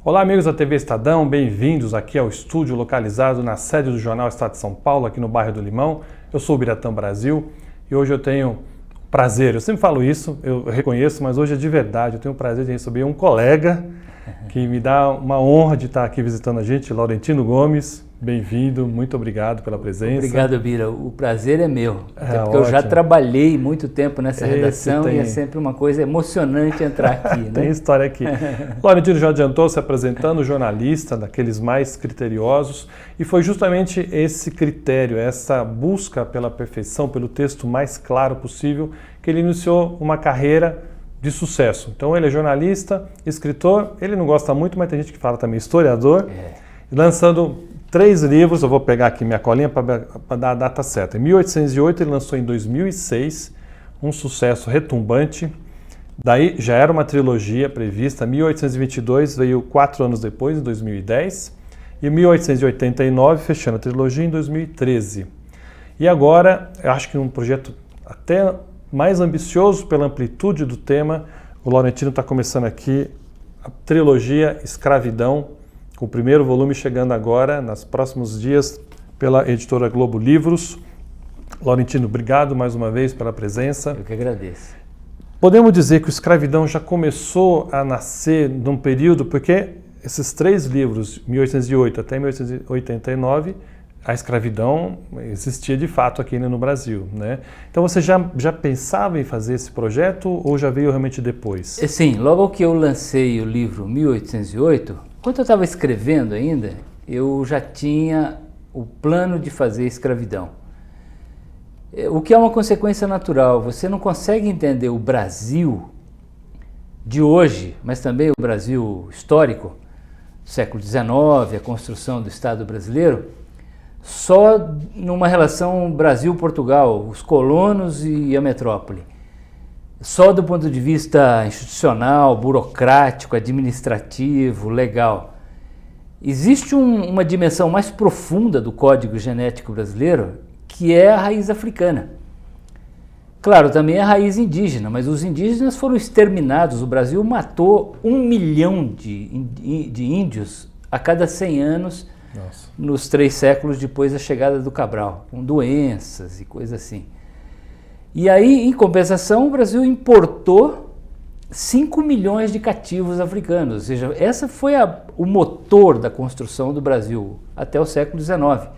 Olá, amigos da TV Estadão, bem-vindos aqui ao estúdio localizado na sede do Jornal Estado de São Paulo, aqui no bairro do Limão. Eu sou o Biratã Brasil e hoje eu tenho prazer, eu sempre falo isso, eu reconheço, mas hoje é de verdade, eu tenho o prazer de receber um colega que me dá uma honra de estar aqui visitando a gente, Laurentino Gomes. Bem-vindo, muito obrigado pela presença. Obrigado, Bira. O prazer é meu. Até porque ótimo. Eu já trabalhei muito tempo nessa redação e é sempre uma coisa emocionante entrar aqui. Né? Tem história aqui. Laurentino já adiantou se apresentando, jornalista, daqueles mais criteriosos, e foi justamente esse critério, essa busca pela perfeição, pelo texto mais claro possível, que ele iniciou uma carreira de sucesso. Então ele é jornalista, escritor, ele não gosta muito, mas tem gente que fala também historiador, lançando 3 livros, eu vou pegar aqui minha colinha para dar a data certa. Em 1808 ele lançou em 2006 um sucesso retumbante, daí já era uma trilogia prevista, 1822 veio 4 anos depois, em 2010, e 1889 fechando a trilogia em 2013. E agora, eu acho que um projeto até mais ambicioso pela amplitude do tema, o Laurentino está começando aqui a trilogia Escravidão, com o primeiro volume chegando agora, nos próximos dias, pela editora Globo Livros. Laurentino, obrigado mais uma vez pela presença. Eu que agradeço. Podemos dizer que o Escravidão já começou a nascer num período, porque esses 3 livros, 1808 até 1889, a escravidão existia de fato aqui no Brasil, né? Então você já pensava em fazer esse projeto ou já veio realmente depois? Sim, logo que eu lancei o livro 1808, quando eu estava escrevendo ainda, eu já tinha o plano de fazer escravidão. O que é uma consequência natural. Você não consegue entender o Brasil de hoje, mas também o Brasil histórico, do século XIX, a construção do Estado brasileiro, só numa relação Brasil-Portugal, os colonos e a metrópole. Só do ponto de vista institucional, burocrático, administrativo, legal. Existe uma dimensão mais profunda do Código Genético brasileiro, que é a raiz africana. Claro, também a raiz indígena, mas os indígenas foram exterminados. O Brasil matou 1 milhão de índios a cada 100 anos, nos 3 séculos depois da chegada do Cabral, com doenças e coisas assim. E aí, em compensação, o Brasil importou 5 milhões de cativos africanos, ou seja, essa foi o motor da construção do Brasil até o século XIX.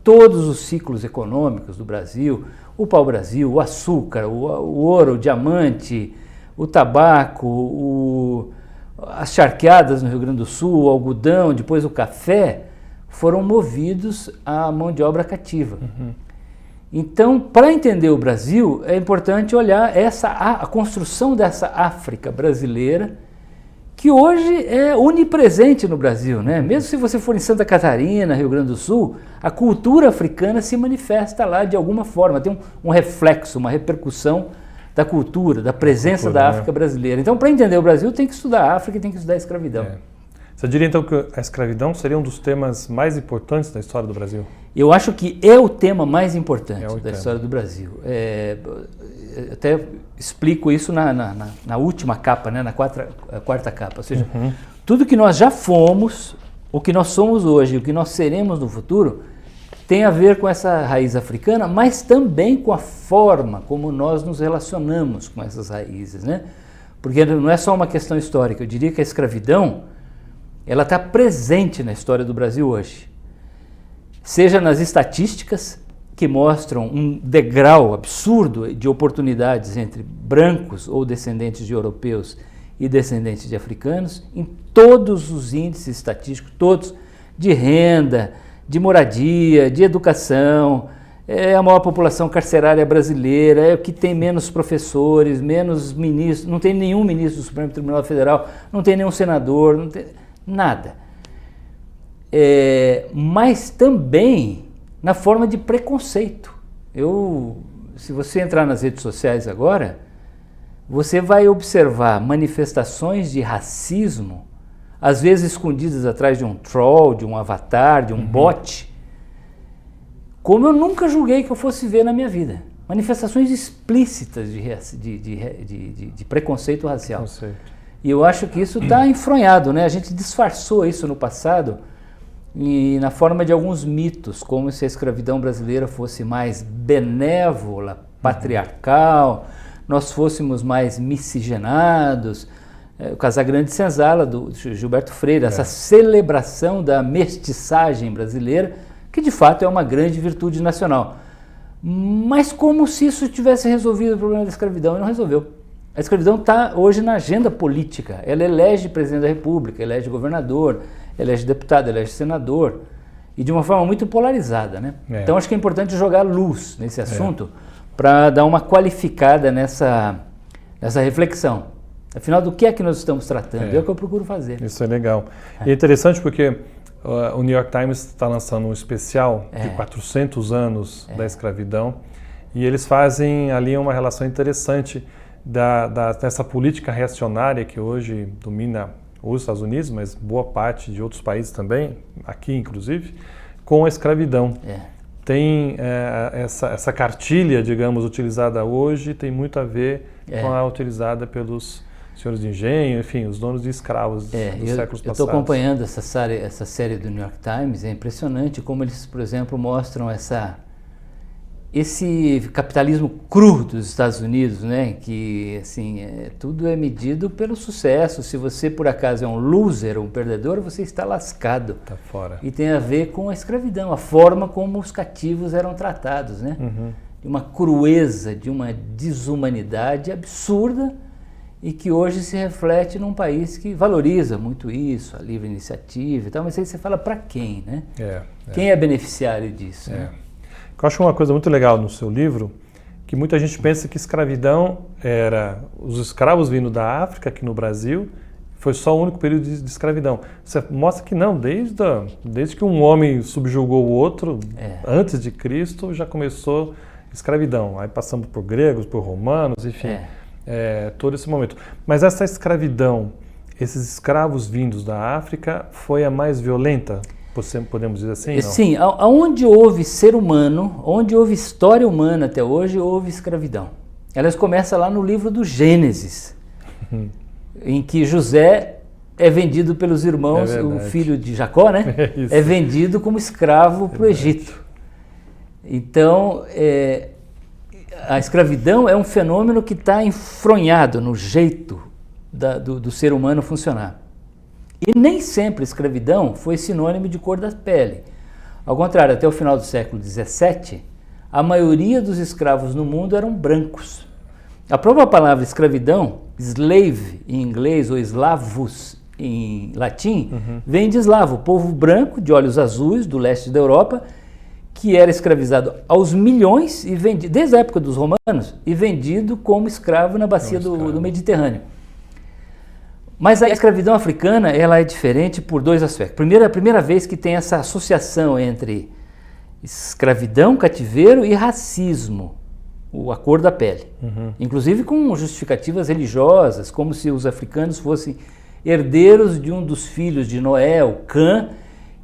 Todos os ciclos econômicos do Brasil, o pau-brasil, o açúcar, o ouro, o diamante, o tabaco, as charqueadas no Rio Grande do Sul, o algodão, depois o café, foram movidos à mão de obra cativa. Então, para entender o Brasil, é importante olhar a construção dessa África brasileira, que hoje é onipresente no Brasil, né? Mesmo se você for em Santa Catarina, Rio Grande do Sul, a cultura africana se manifesta lá de alguma forma, tem um reflexo, uma repercussão da cultura, da presença da África brasileira. Então, para entender o Brasil, tem que estudar a África e tem que estudar a escravidão. Você diria então que a escravidão seria um dos temas mais importantes da história do Brasil? Eu acho que é o tema mais importante da história do Brasil. Até explico isso na última capa, né, na quarta capa. Ou seja, tudo que nós já fomos, o que nós somos hoje, o que nós seremos no futuro, tem a ver com essa raiz africana, mas também com a forma como nós nos relacionamos com essas raízes, né? Porque não é só uma questão histórica. Eu diria que a escravidão ela está presente na história do Brasil hoje. Seja nas estatísticas, que mostram um degrau absurdo de oportunidades entre brancos ou descendentes de europeus e descendentes de africanos, em todos os índices estatísticos, todos, de renda, de moradia, de educação, é a maior população carcerária brasileira, é o que tem menos professores, menos ministros, não tem nenhum ministro do Supremo Tribunal Federal, não tem nenhum senador, não tem nada. Mas também na forma de preconceito. Se você entrar nas redes sociais agora, você vai observar manifestações de racismo, às vezes escondidas atrás de um troll, de um avatar, de um bot, como eu nunca julguei que eu fosse ver na minha vida. Manifestações explícitas de preconceito racial. E eu acho que isso está enfronhado, né? A gente disfarçou isso no passado e na forma de alguns mitos, como se a escravidão brasileira fosse mais benévola, patriarcal, nós fôssemos mais miscigenados. O Casagrande Senzala, do Gilberto Freire, essa celebração da mestiçagem brasileira, que de fato é uma grande virtude nacional. Mas como se isso tivesse resolvido o problema da escravidão, e não resolveu. A escravidão está hoje na agenda política. Ela elege presidente da República, elege governador, elege deputado, elege senador, e de uma forma muito polarizada, né? Então acho que é importante jogar luz nesse assunto para dar uma qualificada nessa reflexão. Afinal, do que é que nós estamos tratando? É o que eu procuro fazer. Isso é legal. E é interessante porque o New York Times está lançando um especial de 400 anos da escravidão, e eles fazem ali uma relação interessante dessa política reacionária que hoje domina os Estados Unidos, mas boa parte de outros países também, aqui inclusive, com a escravidão. Tem essa cartilha, digamos, utilizada hoje, tem muito a ver com a utilizada pelos senhores de engenho, enfim, os donos de escravos dos séculos passados. Eu estou acompanhando essa série do New York Times, é impressionante como eles, por exemplo, mostram esse capitalismo cru dos Estados Unidos, né? Que assim, tudo é medido pelo sucesso. Se você por acaso é um loser, um perdedor, você está lascado. Tá fora. E tem a ver com a escravidão, a forma como os cativos eram tratados, né? De uma crueza, de uma desumanidade absurda, e que hoje se reflete num país que valoriza muito isso, a livre iniciativa e tal, mas aí você fala para quem, né? Quem é beneficiário disso? Né? Eu acho uma coisa muito legal no seu livro, que muita gente pensa que escravidão era os escravos vindo da África aqui no Brasil, foi só o único período de escravidão. Você mostra que não, desde que um homem subjugou o outro, antes de Cristo, já começou escravidão. Aí passamos por gregos, por romanos, enfim, todo esse momento. Mas essa escravidão, esses escravos vindos da África, foi a mais violenta? Podemos dizer assim? Não? Sim, onde houve ser humano, onde houve história humana até hoje, houve escravidão. Elas começam lá no livro do Gênesis, em que José é vendido pelos irmãos, o filho de Jacó, né? É vendido como escravo para o Egito. Então, a escravidão é um fenômeno que está enfronhado no jeito do ser humano funcionar. E nem sempre escravidão foi sinônimo de cor da pele. Ao contrário, até o final do século XVII, a maioria dos escravos no mundo eram brancos. A própria palavra escravidão, slave em inglês ou eslavos em latim, vem de eslavo, povo branco de olhos azuis do leste da Europa, que era escravizado aos milhões e vendido, desde a época dos romanos, e vendido como escravo na bacia do Mediterrâneo. Mas a escravidão africana, ela é diferente por dois aspectos. Primeiro, é a primeira vez que tem essa associação entre escravidão, cativeiro e racismo, a cor da pele. Inclusive com justificativas religiosas, como se os africanos fossem herdeiros de um dos filhos de Noé, o Cã,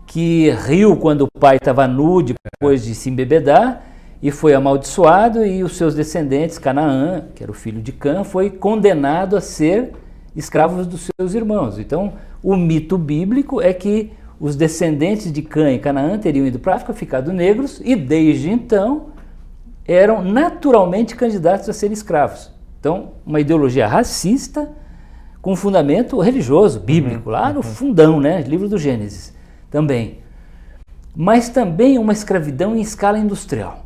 que riu quando o pai estava nu depois de se embebedar e foi amaldiçoado, e os seus descendentes, Canaã, que era o filho de Cã, foi condenado a ser escravos dos seus irmãos. Então, o mito bíblico é que os descendentes de Cã e Canaã teriam ido para a África, ficado negros, e desde então eram naturalmente candidatos a serem escravos. Então, uma ideologia racista com fundamento religioso, bíblico, lá no fundão, né? Livro do Gênesis, também. Mas também uma escravidão em escala industrial.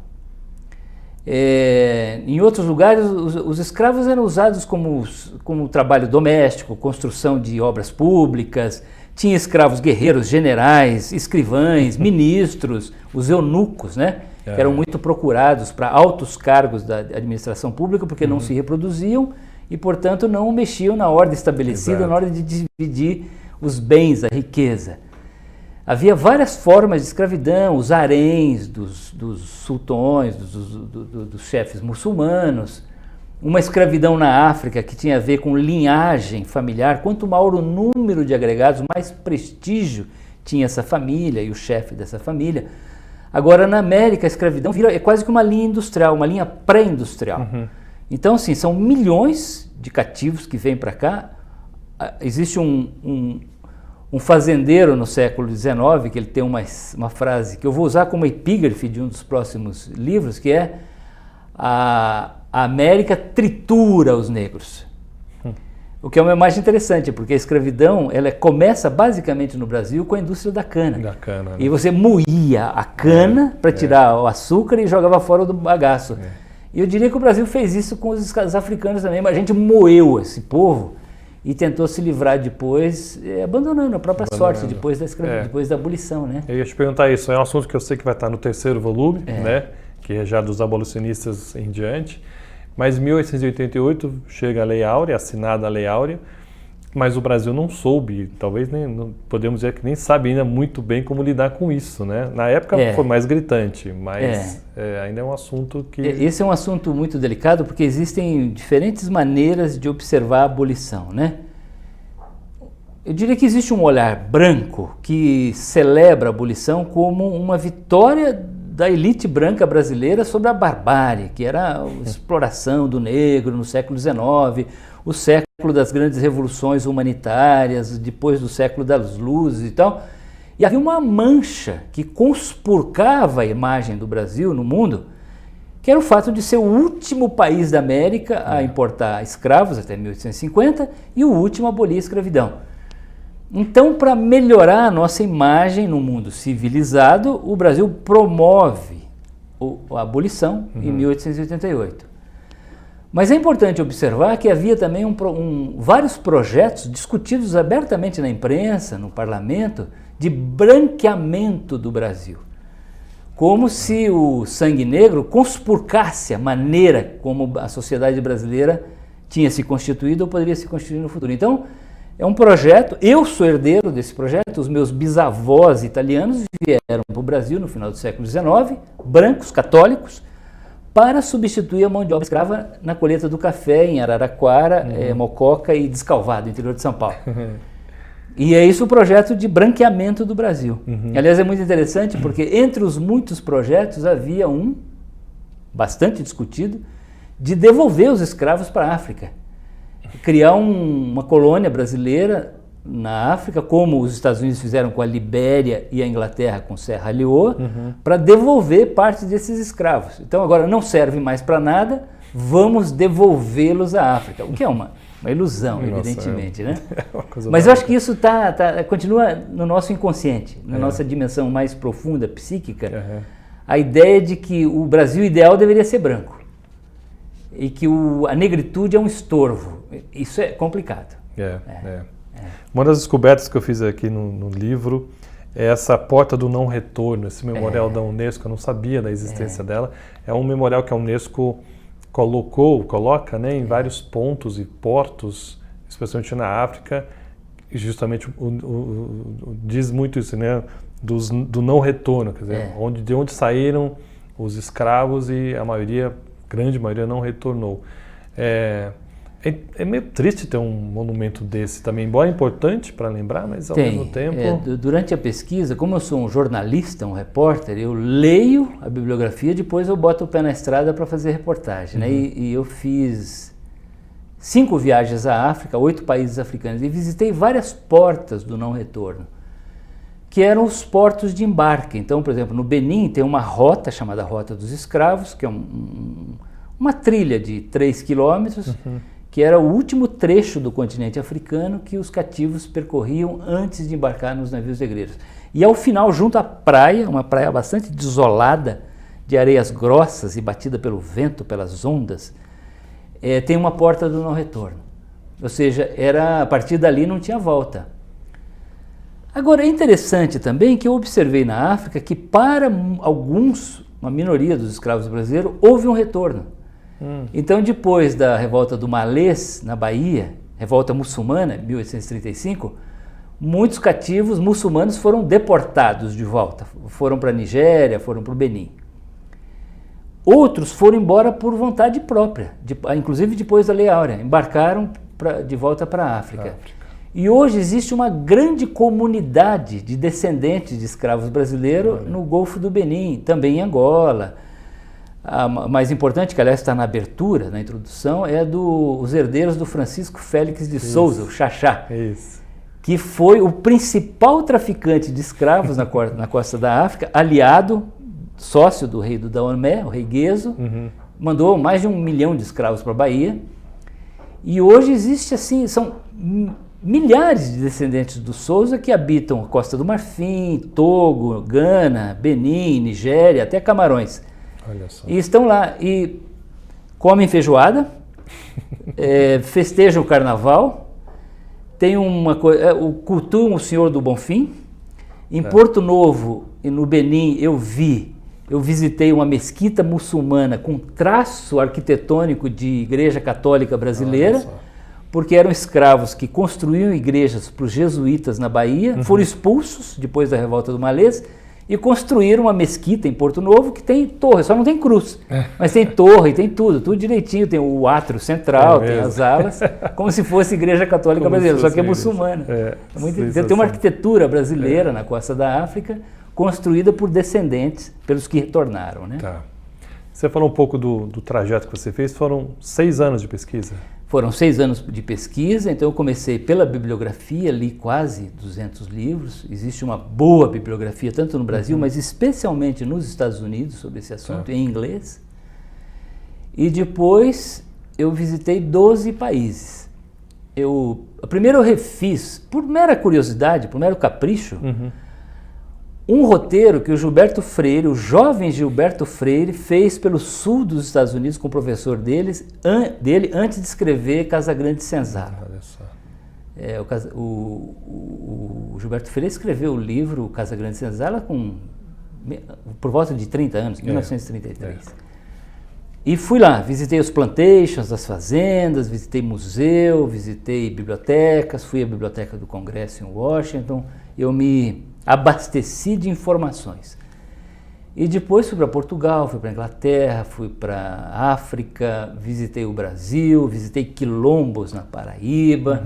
Em outros lugares, os escravos eram usados como trabalho doméstico, construção de obras públicas, tinha escravos guerreiros, generais, escrivães, ministros, os eunucos, né? Que eram muito procurados para altos cargos da administração pública, porque não se reproduziam e, portanto, não mexiam na ordem estabelecida, na hora de dividir os bens, a riqueza. Havia várias formas de escravidão, os haréns dos sultões, dos chefes muçulmanos, uma escravidão na África que tinha a ver com linhagem familiar. Quanto maior o número de agregados, mais prestígio tinha essa família e o chefe dessa família. Agora, na América, a escravidão é quase que uma linha industrial, uma linha pré-industrial. Então, assim, são milhões de cativos que vêm para cá, existe um fazendeiro no século XIX, que ele tem uma frase que eu vou usar como epígrafe de um dos próximos livros, que é: a América tritura os negros. O que é uma imagem interessante, porque a escravidão ela começa basicamente no Brasil com a indústria da cana. Né? E você moía a cana para tirar o açúcar e jogava fora do bagaço. E eu diria que o Brasil fez isso com os africanos também, mas a gente moeu esse povo e tentou se livrar depois, abandonando a própria sorte depois da abolição, né? Eu ia te perguntar isso, é um assunto que eu sei que vai estar no 3º volume, né? Que é já dos abolicionistas em diante. Mas em 1888 chega a Lei Áurea, assinada a Lei Áurea, mas o Brasil não soube, talvez podemos dizer que nem sabe ainda muito bem como lidar com isso, né? Na época foi mais gritante, mas ainda é um assunto que... Esse é um assunto muito delicado porque existem diferentes maneiras de observar a abolição, né? Eu diria que existe um olhar branco que celebra a abolição como uma vitória da elite branca brasileira sobre a barbárie, que era a exploração do negro no século XIX, o século das grandes revoluções humanitárias, depois do século das luzes e tal. E havia uma mancha que conspurcava a imagem do Brasil no mundo, que era o fato de ser o último país da América a importar escravos até 1850 e o último a abolir a escravidão. Então, para melhorar a nossa imagem no mundo civilizado, o Brasil promove a abolição em 1888. Mas é importante observar que havia também vários projetos discutidos abertamente na imprensa, no parlamento, de branqueamento do Brasil. Como se o sangue negro conspurcasse a maneira como a sociedade brasileira tinha se constituído ou poderia se constituir no futuro. Então, é um projeto, eu sou herdeiro desse projeto, os meus bisavós italianos vieram para o Brasil no final do século XIX, brancos, católicos, para substituir a mão de obra escrava na colheita do café em Araraquara, Mococa e Descalvado, interior de São Paulo. E é isso o projeto de branqueamento do Brasil. Aliás, é muito interessante porque entre os muitos projetos havia um, bastante discutido, de devolver os escravos para a África. Criar uma colônia brasileira na África, como os Estados Unidos fizeram com a Libéria e a Inglaterra com Serra Leoa, para devolver parte desses escravos. Então agora não serve mais para nada, vamos devolvê-los à África, o que é uma ilusão, evidentemente, né? Mas eu acho que isso continua no nosso inconsciente, na nossa dimensão mais profunda, psíquica, a ideia de que o Brasil ideal deveria ser branco e que a negritude é um estorvo. Isso é complicado. Uma das descobertas que eu fiz aqui no livro é essa porta do não retorno, esse memorial da Unesco. Eu não sabia da existência dela. É um memorial que a Unesco coloca, né, em vários pontos e portos, especialmente na África, e justamente diz muito isso, né, do não retorno, quer dizer, de onde saíram os escravos e grande maioria não retornou. É meio triste ter um monumento desse também, embora importante para lembrar, mas ao mesmo tempo... Durante a pesquisa, como eu sou um jornalista, um repórter, eu leio a bibliografia, depois eu boto o pé na estrada para fazer reportagem. Né? E eu fiz 5 viagens à África, 8 países africanos, e visitei várias portas do não retorno, que eram os portos de embarque. Então, por exemplo, no Benin tem uma rota chamada Rota dos Escravos, que é uma trilha de 3 quilômetros, que era o último trecho do continente africano que os cativos percorriam antes de embarcar nos navios negreiros. E ao final, junto à praia, uma praia bastante desolada, de areias grossas e batida pelo vento, pelas ondas, tem uma porta do não retorno. Ou seja, a partir dali não tinha volta. Agora, é interessante também que eu observei na África que para uma minoria dos escravos brasileiros, houve um retorno. Então, depois da revolta do Malês, na Bahia, revolta muçulmana, 1835, muitos cativos muçulmanos foram deportados de volta. Foram para a Nigéria, foram para o Benin. Outros foram embora por vontade própria, inclusive depois da Lei Áurea, embarcaram de volta para a África. E hoje existe uma grande comunidade de descendentes de escravos brasileiros no Golfo do Benin, também em Angola. A mais importante, que aliás está na abertura, na introdução, é Os Herdeiros do Francisco Félix de Souza, o Xaxá, que foi o principal traficante de escravos na costa da África, aliado, sócio do rei do Daomé, o rei Gueso, mandou mais de 1 milhão de escravos para a Bahia. E hoje existe assim, são milhares de descendentes do Souza que habitam a Costa do Marfim, Togo, Gana, Benin, Nigéria, até Camarões. Olha só. E estão lá e comem feijoada, festejam o carnaval, tem cultuam o Senhor do Bonfim. Em Porto Novo e no Benin eu visitei uma mesquita muçulmana com traço arquitetônico de igreja católica brasileira, porque eram escravos que construíam igrejas para os jesuítas na Bahia, foram expulsos depois da revolta do Malês e construíram uma mesquita em Porto Novo que tem torre, só não tem cruz, mas tem torre, tem tudo direitinho, tem o átrio central, tem as alas, como se fosse igreja católica brasileira, só que é muçulmana. Tem uma arquitetura brasileira na costa da África, construída por descendentes, pelos que retornaram, né? Tá. Você falou um pouco do trajeto que você fez, foram 6 anos de pesquisa? Foram 6 anos de pesquisa, então eu comecei pela bibliografia, li quase 200 livros, existe uma boa bibliografia, tanto no Brasil, mas especialmente nos Estados Unidos, sobre esse assunto, em inglês. E depois eu visitei 12 países. Primeiro eu refiz, por mera curiosidade, por mero capricho, um roteiro que o Gilberto Freire, o jovem Gilberto Freire, fez pelo sul dos Estados Unidos com o professor dele antes de escrever Casagrande Senzala. Olha só. O Gilberto Freire escreveu o livro Casagrande Senzala por volta de 30 anos, 1933. E fui lá, visitei os plantations, as fazendas, visitei museu, visitei bibliotecas, fui à Biblioteca do Congresso em Washington, eu me abasteci de informações. E depois fui para Portugal, fui para Inglaterra, fui para África, visitei o Brasil, visitei quilombos na Paraíba,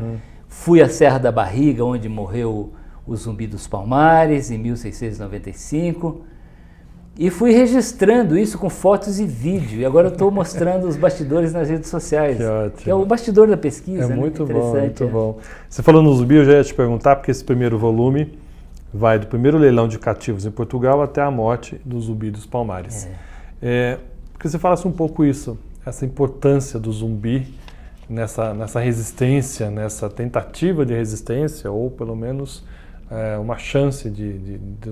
fui à Serra da Barriga, onde morreu o Zumbi dos Palmares, em 1695, e fui registrando isso com fotos e vídeo. E agora eu estou mostrando os bastidores nas redes sociais, que é o bastidor da pesquisa. É muito bom, muito bom. Você falou no Zumbi, eu já ia te perguntar, porque esse primeiro volume vai do primeiro leilão de cativos em Portugal até a morte do Zumbi dos Palmares. Porque você falasse um pouco isso, essa importância do zumbi nessa resistência, nessa tentativa de resistência, ou pelo menos uma chance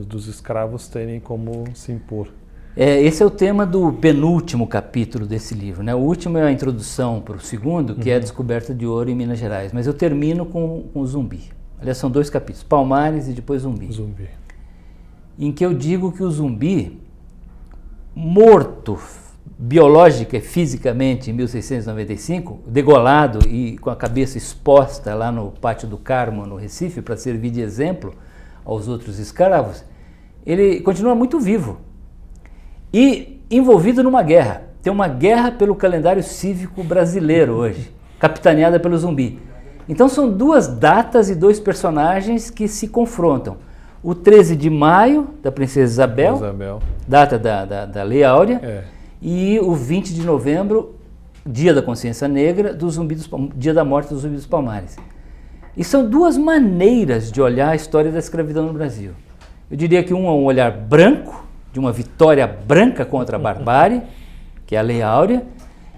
dos escravos terem como se impor. Esse é o tema do penúltimo capítulo desse livro, né? O último é a introdução para o segundo, que é a descoberta de ouro em Minas Gerais, mas eu termino com o zumbi. Aliás, são 2 capítulos, Palmares e depois Zumbi. Em que eu digo que o zumbi, morto biológica e fisicamente em 1695, degolado e com a cabeça exposta lá no Pátio do Carmo, no Recife, para servir de exemplo aos outros escravos, ele continua muito vivo e envolvido numa guerra. Tem uma guerra pelo calendário cívico brasileiro hoje, capitaneada pelo Zumbi. Então são 2 datas e 2 personagens que se confrontam. O 13 de maio, da Princesa Isabel, data da Lei Áurea, e o 20 de novembro, Dia da Consciência Negra, dia da morte do Zumbi dos Palmares. E são 2 maneiras de olhar a história da escravidão no Brasil. Eu diria que um é um olhar branco, de uma vitória branca contra a barbárie, que é a Lei Áurea,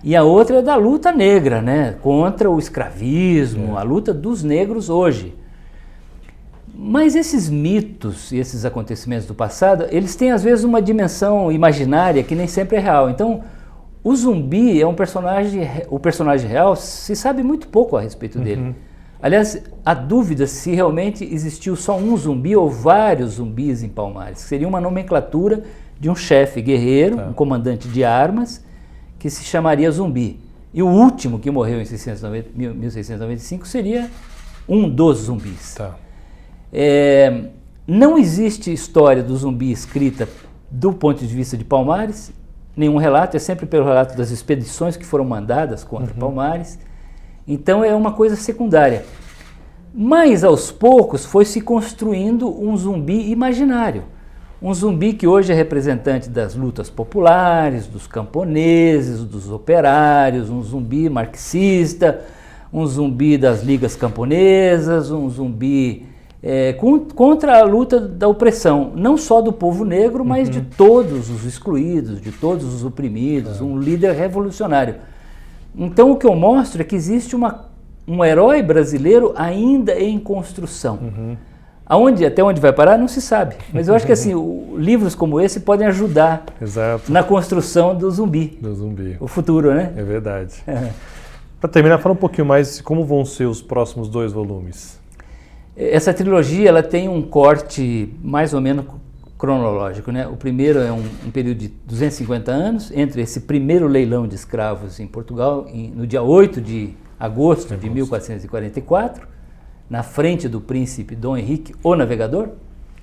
e a outra é da luta negra, né? Contra o escravismo, a luta dos negros hoje. Mas esses mitos e esses acontecimentos do passado, eles têm às vezes uma dimensão imaginária que nem sempre é real. Então, o zumbi é o personagem real, se sabe muito pouco a respeito dele. Aliás, há dúvida se realmente existiu só um zumbi ou vários zumbis em Palmares. Seria uma nomenclatura de um chefe guerreiro, um comandante de armas, que se chamaria Zumbi. E o último que morreu em 1695 seria um dos zumbis. Não existe história do zumbi escrita do ponto de vista de Palmares, nenhum relato, é sempre pelo relato das expedições que foram mandadas contra Palmares. Então é uma coisa secundária. Mas aos poucos foi se construindo um zumbi imaginário. Um zumbi que hoje é representante das lutas populares, dos camponeses, dos operários, um zumbi marxista, um zumbi das ligas camponesas, um zumbi contra a luta da opressão, não só do povo negro, mas de todos os excluídos, de todos os oprimidos, um líder revolucionário. Então o que eu mostro é que existe um herói brasileiro ainda em construção. Até onde vai parar não se sabe, mas eu acho que assim, livros como esse podem ajudar na construção do zumbi. O futuro, né? É verdade. Para terminar, fala um pouquinho mais de como vão ser os próximos 2 volumes. Essa trilogia ela tem um corte mais ou menos cronológico, né? O primeiro é um período de 250 anos, entre esse primeiro leilão de escravos em Portugal, no dia 8 de agosto de 1444, na frente do príncipe Dom Henrique, o Navegador.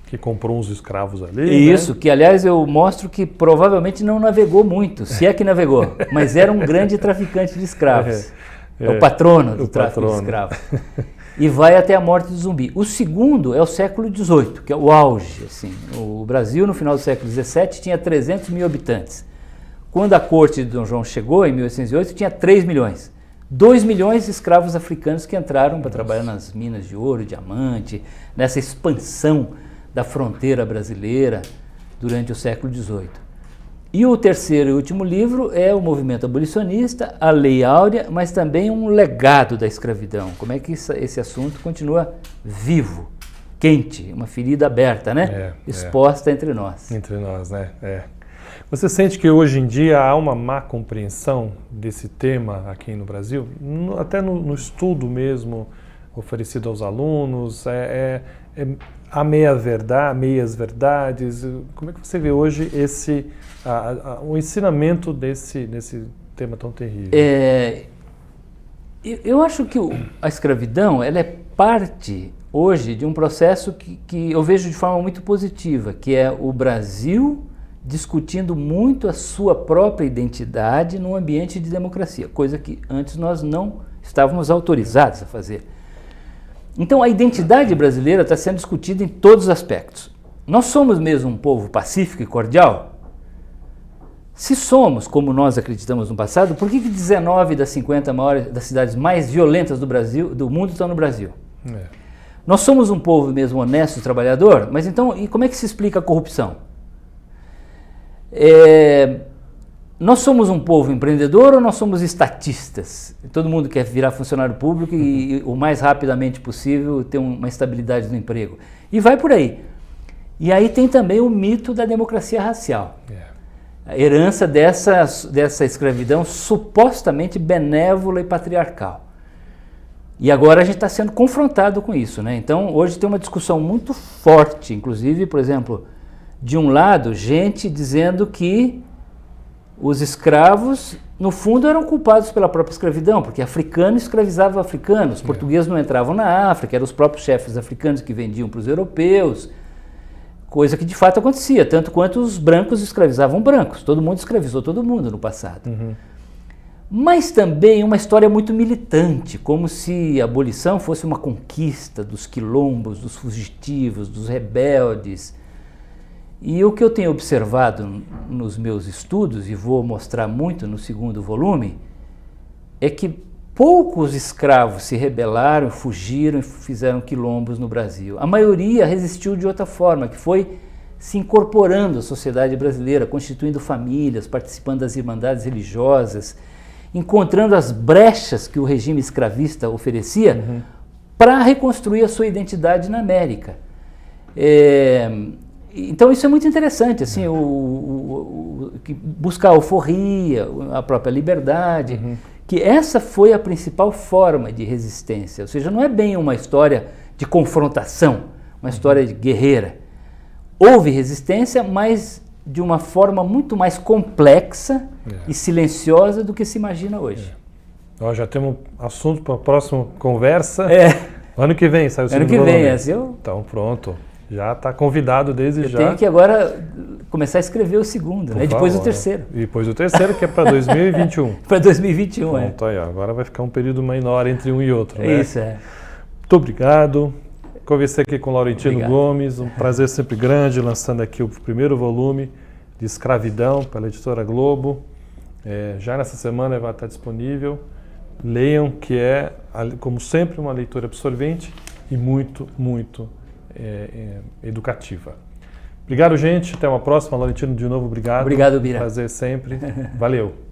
Que comprou uns escravos ali. Isso, né? Que aliás eu mostro que provavelmente não navegou muito, se é que navegou, mas era um grande traficante de escravos. É o patrono do tráfico de escravos. E vai até a morte do zumbi. O segundo é o século XVIII, que é o auge. Assim. O Brasil, no final do século XVII, tinha 300 mil habitantes. Quando a corte de Dom João chegou, em 1808, tinha 3 milhões. 2 milhões de escravos africanos que entraram para trabalhar nas minas de ouro e diamante, nessa expansão da fronteira brasileira durante o século XVIII. E o terceiro e último livro é o movimento abolicionista, a Lei Áurea, mas também um legado da escravidão. Como é que esse assunto continua vivo, quente, uma ferida aberta, né? Exposta entre nós. Entre nós, né? Você sente que hoje em dia há uma má compreensão desse tema aqui no Brasil? Até no estudo mesmo oferecido aos alunos, há meias verdades. Como é que você vê hoje o ensinamento desse tema tão terrível? Eu acho que a escravidão ela é parte hoje de um processo que eu vejo de forma muito positiva, que é o Brasil discutindo muito a sua própria identidade num ambiente de democracia, coisa que antes nós não estávamos autorizados a fazer. Então a identidade brasileira está sendo discutida em todos os aspectos. Nós somos mesmo um povo pacífico e cordial? Se somos, como nós acreditamos no passado, por que 19 das 50 das cidades mais violentas do mundo estão no Brasil? Nós somos um povo mesmo honesto e trabalhador, mas então, e como é que se explica a corrupção? Nós somos um povo empreendedor ou nós somos estatistas? Todo mundo quer virar funcionário público e o mais rapidamente possível ter uma estabilidade no emprego. E vai por aí. E aí tem também o mito da democracia racial. A herança dessa escravidão supostamente benévola e patriarcal. E agora a gente está sendo confrontado com isso, né? Então hoje tem uma discussão muito forte, inclusive, por exemplo, de um lado, gente dizendo que os escravos, no fundo, eram culpados pela própria escravidão, porque africano escravizava africanos, portugueses não entravam na África, eram os próprios chefes africanos que vendiam para os europeus, coisa que de fato acontecia, tanto quanto os brancos escravizavam brancos, todo mundo escravizou todo mundo no passado. Mas também uma história muito militante, como se a abolição fosse uma conquista dos quilombos, dos fugitivos, dos rebeldes. E o que eu tenho observado nos meus estudos, e vou mostrar muito no segundo volume, é que poucos escravos se rebelaram, fugiram e fizeram quilombos no Brasil. A maioria resistiu de outra forma, que foi se incorporando à sociedade brasileira, constituindo famílias, participando das irmandades religiosas, encontrando as brechas que o regime escravista oferecia para reconstruir a sua identidade na América. Então isso é muito interessante, assim, buscar a alforria, a própria liberdade, que essa foi a principal forma de resistência, ou seja, não é bem uma história de confrontação, uma história de guerreira. Houve resistência, mas de uma forma muito mais complexa e silenciosa do que se imagina hoje. Nós já temos assunto para a próxima conversa. Ano que vem sai o segundo volume. Ano que vem, Então pronto. Já está convidado desde já. Eu tenho que agora começar a escrever o segundo, né? Depois o terceiro. E depois o terceiro, que é para 2021. Para 2021, Pronto, aí, agora vai ficar um período menor entre um e outro, né? Isso, Muito obrigado. Conversei aqui com o Laurentino Obrigado. Gomes, um prazer sempre grande, lançando aqui o primeiro volume de Escravidão pela Editora Globo. Já nessa semana vai estar disponível. Leiam, que é, como sempre, uma leitura absorvente e muito, muito educativa. Obrigado, gente. Até uma próxima. Laurentino, de novo, obrigado. Obrigado, Bira. Prazer sempre. Valeu.